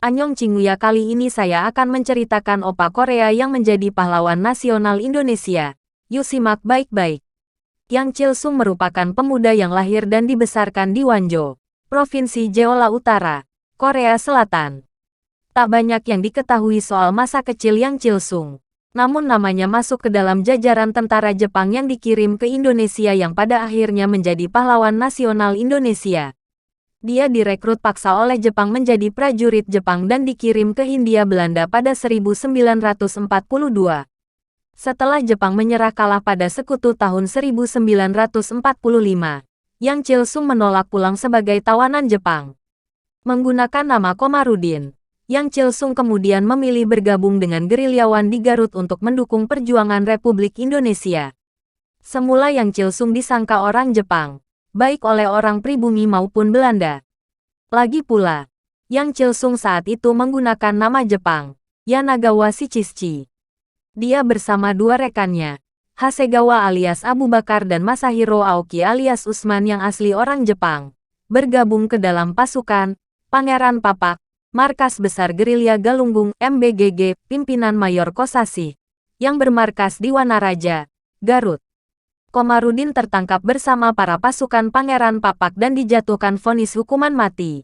Anyong Chinguya, kali ini saya akan menceritakan opa Korea yang menjadi pahlawan nasional Indonesia. Yuk simak baik-baik. Yang Chil-sung merupakan pemuda yang lahir dan dibesarkan di Wonjo, Provinsi Jeolla Utara, Korea Selatan. Tak banyak yang diketahui soal masa kecil Yang Chil-sung. Namun namanya masuk ke dalam jajaran tentara Jepang yang dikirim ke Indonesia yang pada akhirnya menjadi pahlawan nasional Indonesia. Dia direkrut paksa oleh Jepang menjadi prajurit Jepang dan dikirim ke Hindia Belanda pada 1942. Setelah Jepang menyerah kalah pada Sekutu tahun 1945, Yang Chil-sung menolak pulang sebagai tawanan Jepang. Menggunakan nama Komarudin, Yang Chil-sung kemudian memilih bergabung dengan gerilyawan di Garut untuk mendukung perjuangan Republik Indonesia. Semula Yang Chil-sung disangka orang Jepang, baik oleh orang pribumi maupun Belanda. Lagi pula, Yang Chil-sung saat itu menggunakan nama Jepang, Yanagawa Shichishi. Dia bersama dua rekannya, Hasegawa alias Abu Bakar dan Masahiro Aoki alias Usman yang asli orang Jepang, bergabung ke dalam pasukan Pangeran Papak, markas besar gerilya Galunggung MBGG, pimpinan Mayor Kosasih, yang bermarkas di Wanaraja, Garut. Komarudin tertangkap bersama para pasukan Pangeran Papak dan dijatuhkan vonis hukuman mati.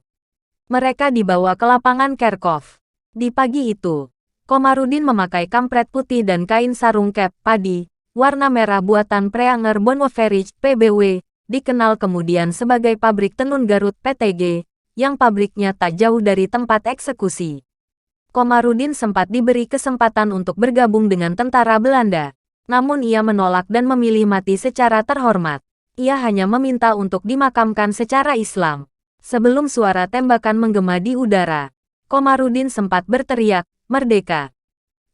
Mereka dibawa ke lapangan Kharkov. Di pagi itu, Komarudin memakai kampret putih dan kain sarung kep padi, warna merah buatan Preanger Bonneferich PBW, dikenal kemudian sebagai Pabrik Tenun Garut PTG, yang pabriknya tak jauh dari tempat eksekusi. Komarudin sempat diberi kesempatan untuk bergabung dengan tentara Belanda. Namun ia menolak dan memilih mati secara terhormat. Ia hanya meminta untuk dimakamkan secara Islam. Sebelum suara tembakan menggema di udara, Komarudin sempat berteriak, "Merdeka!"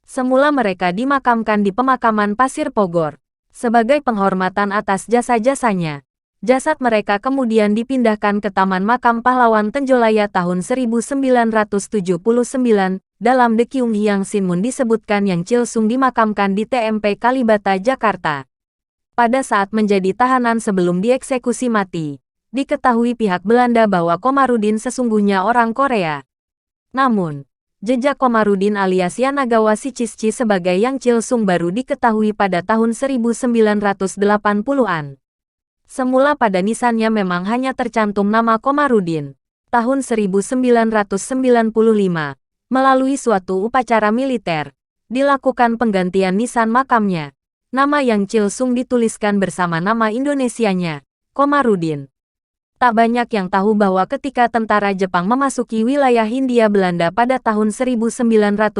Semula mereka dimakamkan di pemakaman Pasir Pogor. Sebagai penghormatan atas jasa-jasanya, jasad mereka kemudian dipindahkan ke Taman Makam Pahlawan Tenjolaya tahun 1979. Dalam The Kyunghyang Shinmun disebutkan Yang Chil-sung dimakamkan di TMP Kalibata, Jakarta. Pada saat menjadi tahanan sebelum dieksekusi mati, diketahui pihak Belanda bahwa Komarudin sesungguhnya orang Korea. Namun, jejak Komarudin alias Yanagawa Shichishi sebagai Yang Chil-sung baru diketahui pada tahun 1980-an. Semula pada nisannya memang hanya tercantum nama Komarudin. Tahun 1995, melalui suatu upacara militer, dilakukan penggantian nisan makamnya. Nama Yang Chil-sung dituliskan bersama nama Indonesianya, Komarudin. Tak banyak yang tahu bahwa ketika tentara Jepang memasuki wilayah Hindia Belanda pada tahun 1942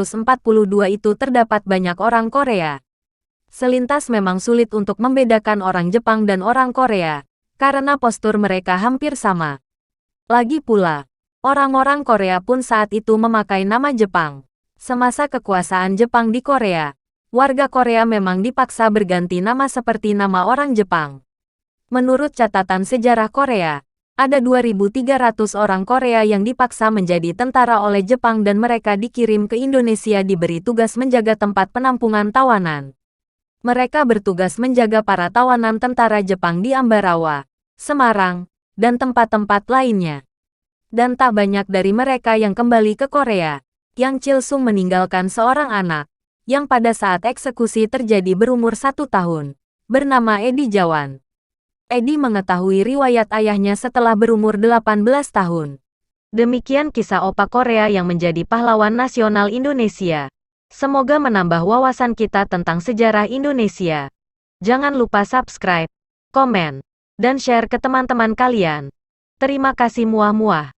itu terdapat banyak orang Korea. Selintas memang sulit untuk membedakan orang Jepang dan orang Korea, karena postur mereka hampir sama. Lagi pula, orang-orang Korea pun saat itu memakai nama Jepang. Semasa kekuasaan Jepang di Korea, warga Korea memang dipaksa berganti nama seperti nama orang Jepang. Menurut catatan sejarah Korea, ada 2.300 orang Korea yang dipaksa menjadi tentara oleh Jepang dan mereka dikirim ke Indonesia diberi tugas menjaga tempat penampungan tawanan. Mereka bertugas menjaga para tawanan tentara Jepang di Ambarawa, Semarang, dan tempat-tempat lainnya. Dan tak banyak dari mereka yang kembali ke Korea. Yang Chil-sung meninggalkan seorang anak, yang pada saat eksekusi terjadi berumur 1 tahun, bernama Edi Jawan. Edi mengetahui riwayat ayahnya setelah berumur 18 tahun. Demikian kisah opa Korea yang menjadi pahlawan nasional Indonesia. Semoga menambah wawasan kita tentang sejarah Indonesia. Jangan lupa subscribe, komen, dan share ke teman-teman kalian. Terima kasih muah-muah.